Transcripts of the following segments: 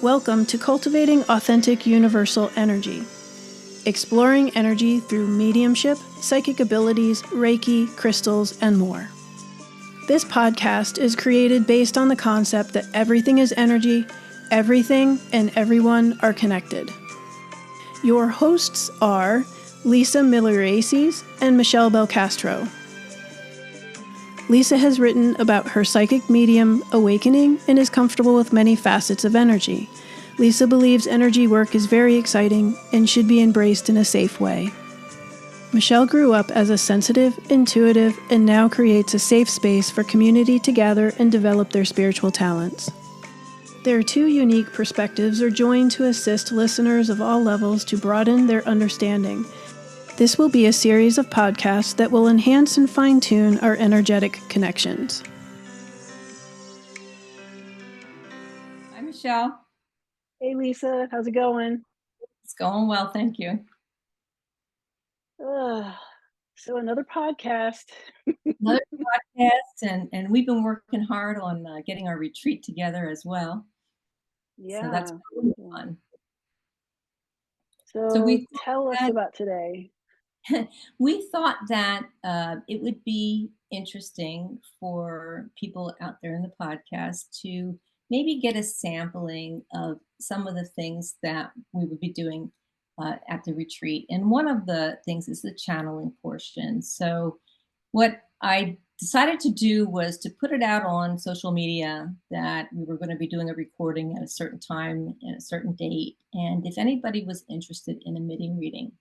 Welcome to Cultivating Authentic Universal Energy, exploring energy through mediumship, psychic abilities, Reiki, crystals, and more. This podcast is created based on the concept that everything is energy, everything and everyone are connected. Your hosts are Lisa Miliaresis and Michele Belcastro. Lisa has written about her psychic medium awakening and is comfortable with many facets of energy. Lisa believes energy work is very exciting and should be embraced in a safe way. Michele grew up as a sensitive, intuitive, and now creates a safe space for community to gather and develop their spiritual talents. Their two unique perspectives are joined to assist listeners of all levels to broaden their understanding. This will be a series of podcasts that will enhance and fine-tune our energetic connections. Hi, Michele. Hey, Lisa. How's it going? It's going well, thank you. So another podcast. Another podcast, and we've been working hard on getting our retreat together as well. Yeah. So that's really fun. So we tell us about today. We thought that it would be interesting for people out there in the podcast to maybe get a sampling of some of the things that we would be doing at the retreat. And one of the things is the channeling portion. So what I decided to do was to put it out on social media that we were going to be doing a recording at a certain time and a certain date. And if anybody was interested in a meeting reading.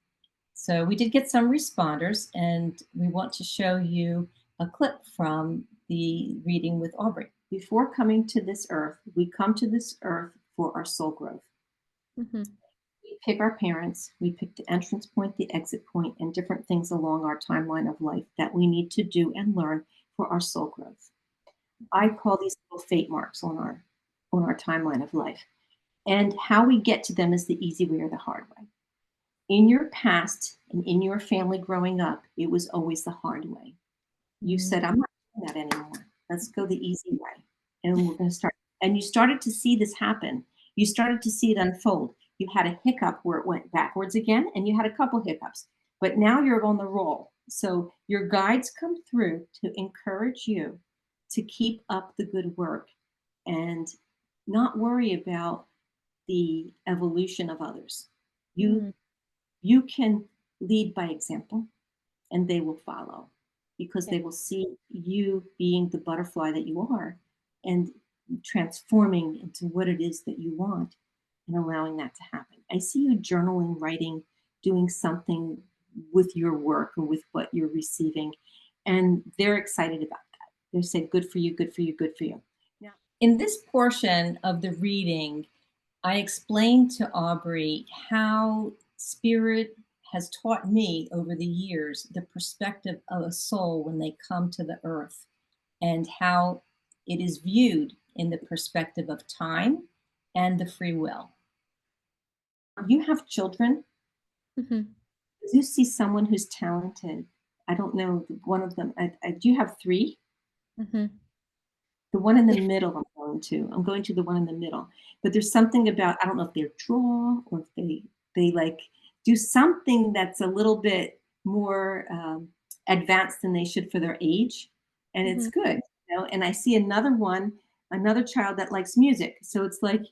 So we did get some responders, and we want to show you a clip from the reading with Aubrey. Before coming to this earth, we come to this earth for our soul growth. Mm-hmm. We pick our parents, we pick the entrance point, the exit point, and different things along our timeline of life that we need to do and learn for our soul growth. I call these little fate marks on our timeline of life. And how we get to them is the easy way or the hard way. In your past and in your family growing up, it was always the hard way. You said, I'm not doing that anymore. Let's go the easy way. And we're going to start. And you started to see this happen. You started to see it unfold. You had a hiccup where it went backwards again, and you had a couple hiccups. But now you're on the roll. So your guides come through to encourage you to keep up the good work and not worry about the evolution of others. You can lead by example, and they will follow because they will see you being the butterfly that you are and transforming into what it is that you want and allowing that to happen. I see you journaling, writing, doing something with your work or with what you're receiving, and they're excited about that. They say, good for you, good for you, good for you. Now, in this portion of the reading, I explained to Aubrey how Spirit has taught me over the years the perspective of a soul when they come to the earth and how it is viewed in the perspective of time and the free will. You have children. Mm-hmm. You see someone who's talented. I don't know, one of them. Do you have three? Mm-hmm. The one in the middle I'm going to the one in the middle. But there's something about, I don't know if they draw or if they like do something that's a little bit more advanced than they should for their age. And it's good, you know. And I see another child that likes music. So it's like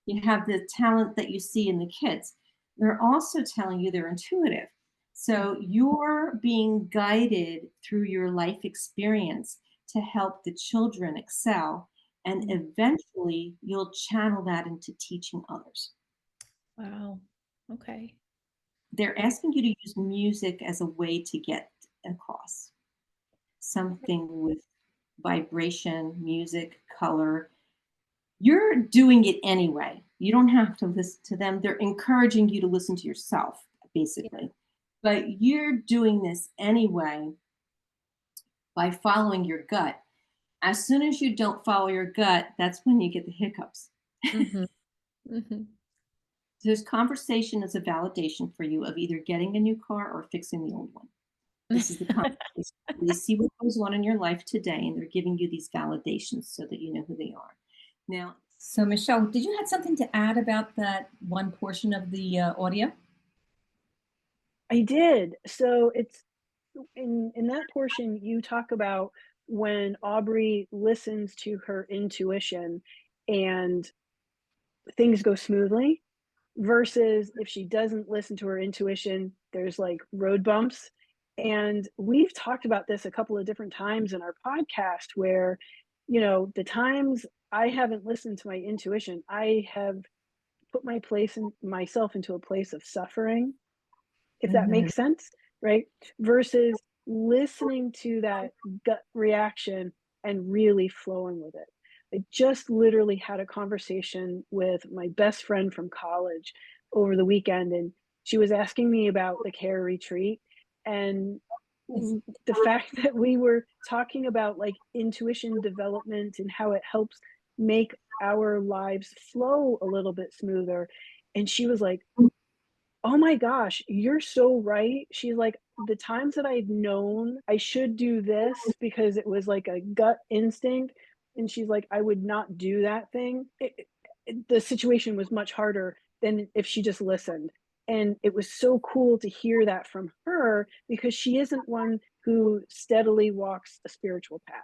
you have the talent that you see in the kids. They're also telling you they're intuitive. So you're being guided through your life experience to help the children excel. And eventually you'll channel that into teaching others. Wow. Okay. They're asking you to use music as a way to get across something with vibration, music, color. You're doing it anyway. You don't have to listen to them. They're encouraging you to listen to yourself, basically. Yeah. But you're doing this anyway by following your gut. As soon as you don't follow your gut, that's when you get the hiccups. Mm-hmm. Mm-hmm. There's conversation as a validation for you of either getting a new car or fixing the old one. This is the conversation. They see what goes on in your life today, and they're giving you these validations so that you know who they are. Now, So Michelle, did you have something to add about that one portion of the audio? I did. So it's in that portion you talk about when Aubrey listens to her intuition and things go smoothly versus if she doesn't listen to her intuition, there's like road bumps. And we've talked about this a couple of different times in our podcast where, the times I haven't listened to my intuition, I have put myself into a place of suffering, if that Mhm. makes sense, right? Versus listening to that gut reaction and really flowing with it. I just literally had a conversation with my best friend from college over the weekend, and she was asking me about the care retreat. And the fact that we were talking about like intuition development and how it helps make our lives flow a little bit smoother. And she was like, "Oh my gosh, you're so right." She's like, "The times that I've known I should do this because it was like a gut instinct," and she's like, "I would not do that thing." The situation was much harder than if she just listened, and it was so cool to hear that from her because she isn't one who steadily walks a spiritual path.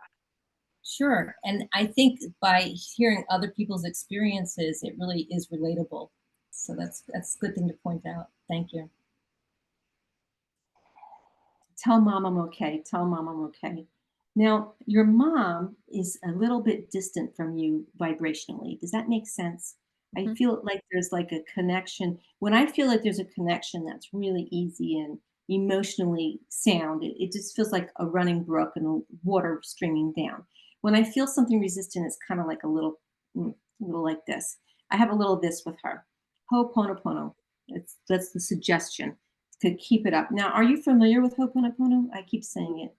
Sure. And I think by hearing other people's experiences, it really is relatable. So that's a good thing to point out. Thank you. Tell mom I'm okay. Tell mom I'm okay. Now, your mom is a little bit distant from you vibrationally. Does that make sense? I Mhm. feel like there's like a connection. When I feel like there's a connection that's really easy and emotionally sound, it just feels like a running brook and the water streaming down. When I feel something resistant, it's kind of like a little like this. I have a little this with her. Ho'oponopono. That's the suggestion to keep it up. Now, are you familiar with Ho'oponopono? I keep saying it.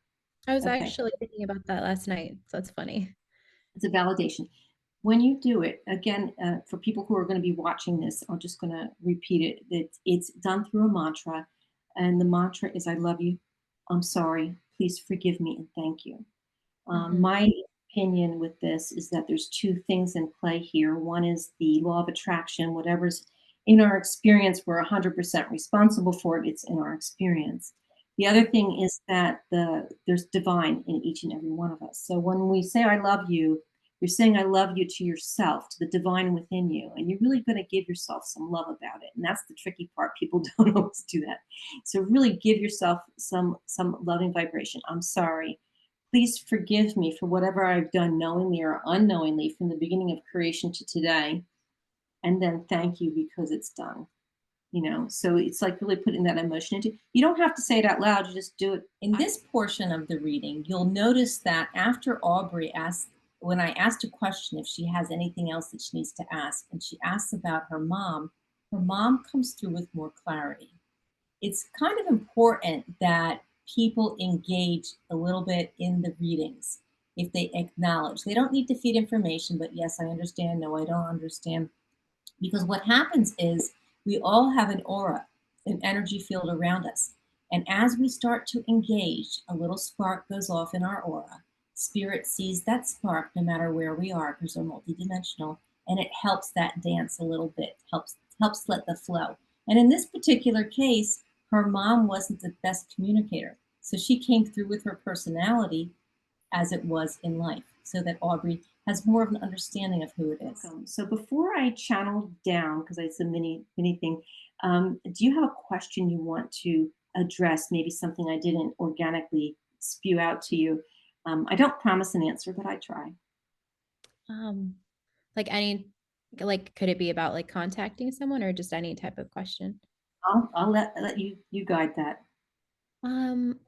I was Okay. actually thinking about that last night. So that's funny. It's a validation. When you do it, again, for people who are going to be watching this, I'm just going to repeat it. It's done through a mantra. And the mantra is I love you. I'm sorry. Please forgive me and thank you. Mhm. My opinion with this is that there's two things in play here. One is the law of attraction, whatever's in our experience, we're 100% responsible for it. It's in our experience. The other thing is that there's divine in each and every one of us. So when we say I love you, you're saying I love you to yourself, to the divine within you, and you're really going to give yourself some love about it. And that's the tricky part. People don't always do that. So really give yourself some loving vibration. I'm sorry. Please forgive me for whatever I've done knowingly or unknowingly from the beginning of creation to today. And then thank you because it's done. So it's like really putting that emotion into. You don't have to say it out loud, you just do it. In this portion of the reading, you'll notice that after Aubrey asked, when I asked a question if she has anything else that she needs to ask, and she asks about her mom comes through with more clarity. It's kind of important that people engage a little bit in the readings if they acknowledge. They don't need to feed information, but yes, I understand. No, I don't understand. Because what happens is we all have an aura, an energy field around us. And as we start to engage, a little spark goes off in our aura. Spirit sees that spark no matter where we are because we're multidimensional, and it helps that dance a little bit, helps let the flow. And in this particular case, her mom wasn't the best communicator. So she came through with her personality as it was in life, so that Aubrey has more of an understanding of who it is. So before I channel down, because it's a mini thing, do you have a question you want to address? Maybe something I didn't organically spew out to you. I don't promise an answer, but I try. Um, like any, like, could it be about like contacting someone or just any type of question? I'll let you guide that. Um,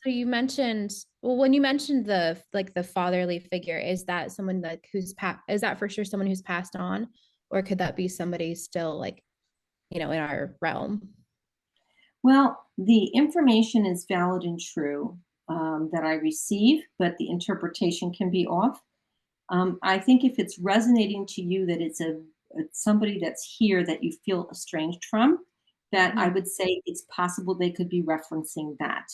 so you mentioned, well, when you mentioned the like the fatherly figure, is that someone like is that for sure someone who's passed on, or could that be somebody still like, in our realm? Well, the information is valid and true that I receive, but the interpretation can be off. I think if it's resonating to you that it's somebody that's here that you feel estranged from, that I Mhm. would say it's possible they could be referencing that.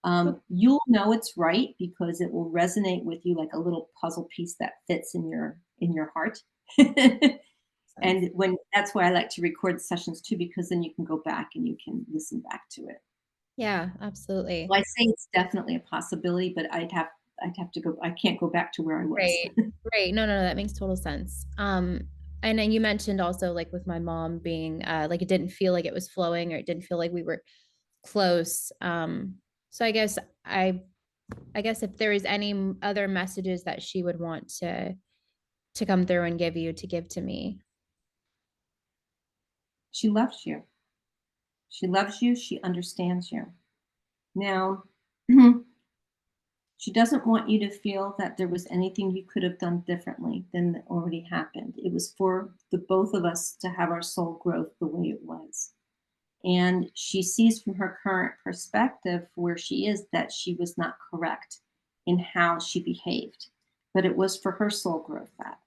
Oh, You'll know it's right because it will resonate with you like a little puzzle piece that fits in your heart. And that's why I like to record sessions too, because then you can go back and you can listen back to it. Yeah, absolutely. Well, I say it's definitely a possibility, but I'd have to go. I can't go back to where I was. Right. Right. No, that makes total sense. And then you mentioned also like with my mom being like it didn't feel like it was flowing or it didn't feel like we were close. So I guess if there is any other messages that she would want to come through and give you to give to me. She loves you. She loves you. She understands you. Now, she doesn't want you to feel that there was anything you could have done differently than that already happened. It was for the both of us to have our soul growth the way it was. And she sees from her current perspective where she is that she was not correct in how she behaved, but it was for her soul growth that.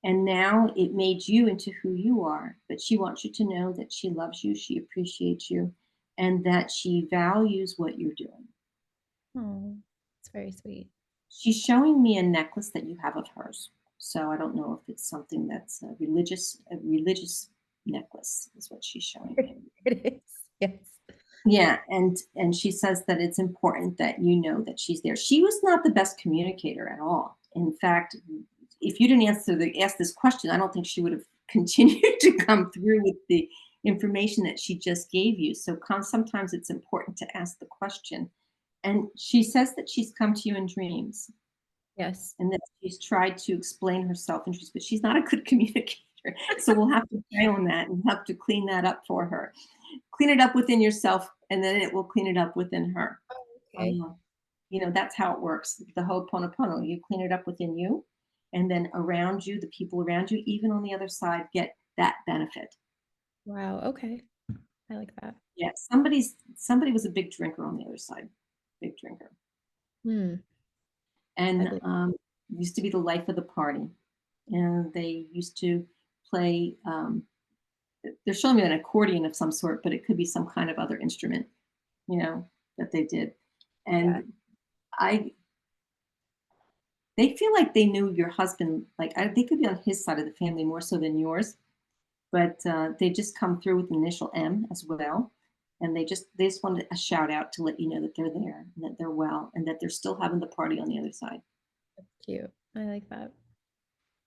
And now it made you into who you are, but she wants you to know that she loves you, she appreciates you, and that she values what you're doing. Oh, it's very sweet. She's showing me a necklace that you have of hers. So I don't know if it's something that's a religious necklace is what she's showing me. It is. Yes. Yeah, and she says that it's important that you know that she's there. She was not the best communicator at all. In fact, if you didn't ask this question, I don't think she would have continued to come through with the information that she just gave you. So sometimes it's important to ask the question. And she says that she's come to you in dreams. Yes. And that she's tried to explain herself in dreams, but she's not a good communicator. So we'll have to pray on that and have to clean that up for her. Clean it up within yourself, and then it will clean it up within her. Okay. That's how it works. The Ho'oponopono, you clean it up within you, and then around you, the people around you, even on the other side, get that benefit. Wow. Okay. I like that. Yeah, somebody was a big drinker on the other side, big drinker, and used to be the life of the party, and they used to play. They're showing me an accordion of some sort, but it could be some kind of other instrument, that they did. And they feel like they knew your husband, they could be on his side of the family more so than yours, but they just come through with the initial M as well. And they just wanted a shout out to let you know that they're there and that they're well and that they're still having the party on the other side. That's cute. I like that.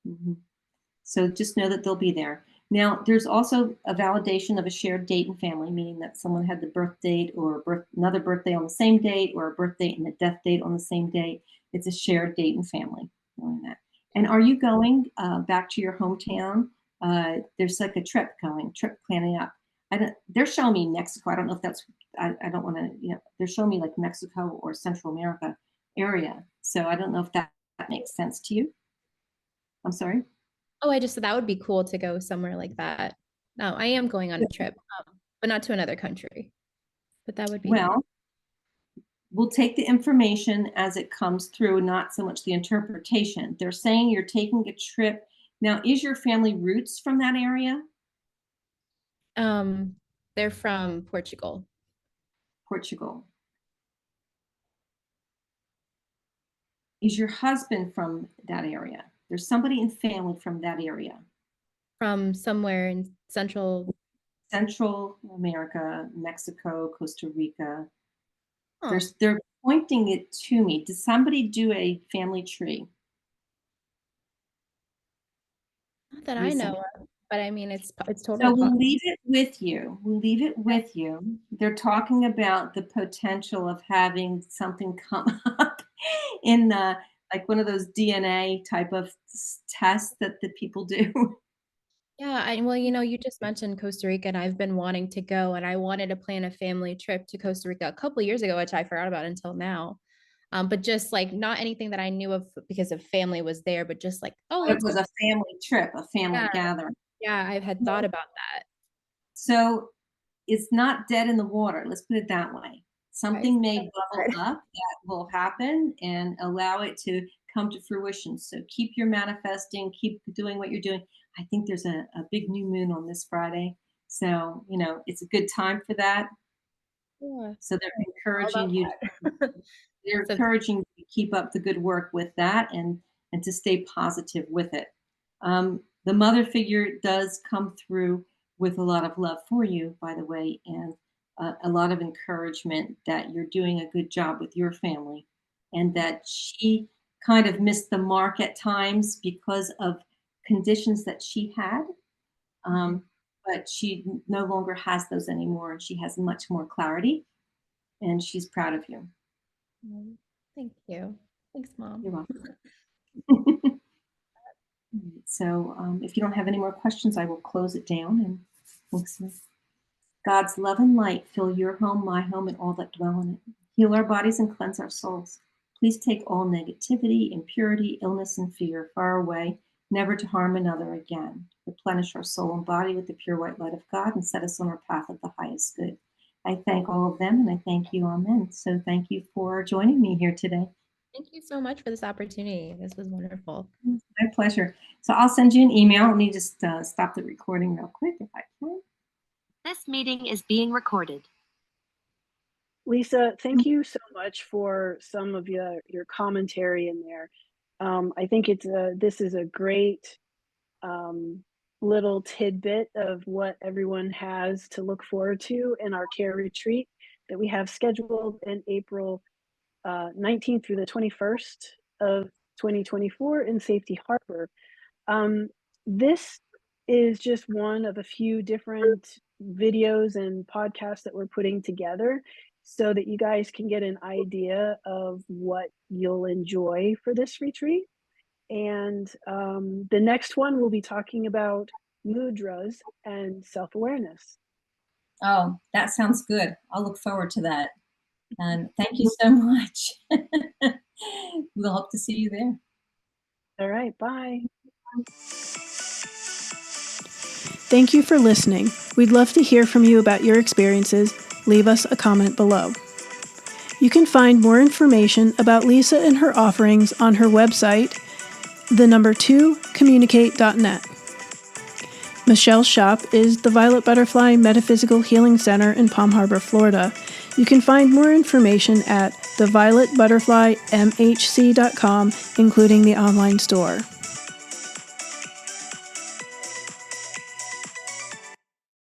Mm-hmm. So just know that they'll be there. Now, there's also a validation of a shared date and family, meaning that someone had the birth date or another birthday on the same date or a birth date and a death date on the same date. It's a shared date and family, knowing that. And are you going back to your hometown? There's like a trip planning up. They're showing me Mexico. I don't know if that's, I don't want to, they're showing me like Mexico or Central America area. So I don't know if that makes sense to you. I'm sorry. Oh, I just thought that would be cool to go somewhere like that. No, I am going on a trip, but not to another country. But that would be well. We'll take the information as it comes through, not so much the interpretation. They're saying you're taking a trip. Now, is your family roots from that area? They're from Portugal. Portugal. Is your husband from that area? There's somebody in family from that area. From somewhere in Central America, Mexico, Costa Rica. Oh. They're pointing it to me. Did somebody do a family tree? Not that I know of, but I mean, it's totally So possible. we'll leave it with you. We'll leave it with you. They're talking about the potential of having something come up in like one of those DNA type of tests that the people do. Yeah, well, you just mentioned Costa Rica, and I've been wanting to go, and I wanted to plan a family trip to Costa Rica a couple of years ago, which I forgot about until now. But just like not anything that I knew of because of family was there, but just like, oh, It let's was go. a family trip, a family gathering. Yeah, I've had thought about that. So it's not dead in the water. Let's put it that way. Something may bubble up that will happen and allow it to come to fruition. So keep your manifesting, keep doing what you're doing. I think there's a big new moon on this Friday. So, it's a good time for that. Yeah. So they're encouraging you. They're encouraging you to keep up the good work with that and to stay positive with it. The mother figure does come through with a lot of love for you, by the way, and a lot of encouragement that you're doing a good job with your family, and that she kind of missed the mark at times because of conditions that she had. But she no longer has those anymore, and she has much more clarity, and she's proud of you. Thank you. Thanks, Mom. You're welcome. So if you don't have any more questions, I will close it down and we'll see. God's love and light fill your home, my home, and all that dwell in it. Heal our bodies and cleanse our souls. Please take all negativity, impurity, illness, and fear far away, never to harm another again. Replenish our soul and body with the pure white light of God and set us on our path of the highest good. I thank all of them and I thank you. Amen. So thank you for joining me here today. Thank you so much for this opportunity. This was wonderful. It's my pleasure. So I'll send you an email. Let me just stop the recording real quick if I can. This meeting is being recorded. Lisa, thank you so much for some of your commentary in there. I think this is a great little tidbit of what everyone has to look forward to in our care retreat that we have scheduled in April 19th through the 21st of 2024 in Safety Harbor. This is just one of a few different videos and podcasts that we're putting together so that you guys can get an idea of what you'll enjoy for this retreat. And the next one we'll be talking about mudras and self-awareness. Oh, that sounds good. I'll look forward to that. And thank you so much. We'll hope to see you there. All right, bye. Thank you for listening. We'd love to hear from you about your experiences. Leave us a comment below. You can find more information about Lisa and her offerings on her website, 2communicate.net. Michelle's shop is the Violet Butterfly Metaphysical Healing Center in Palm Harbor, Florida. You can find more information at thevioletbutterflymhc.com, including the online store.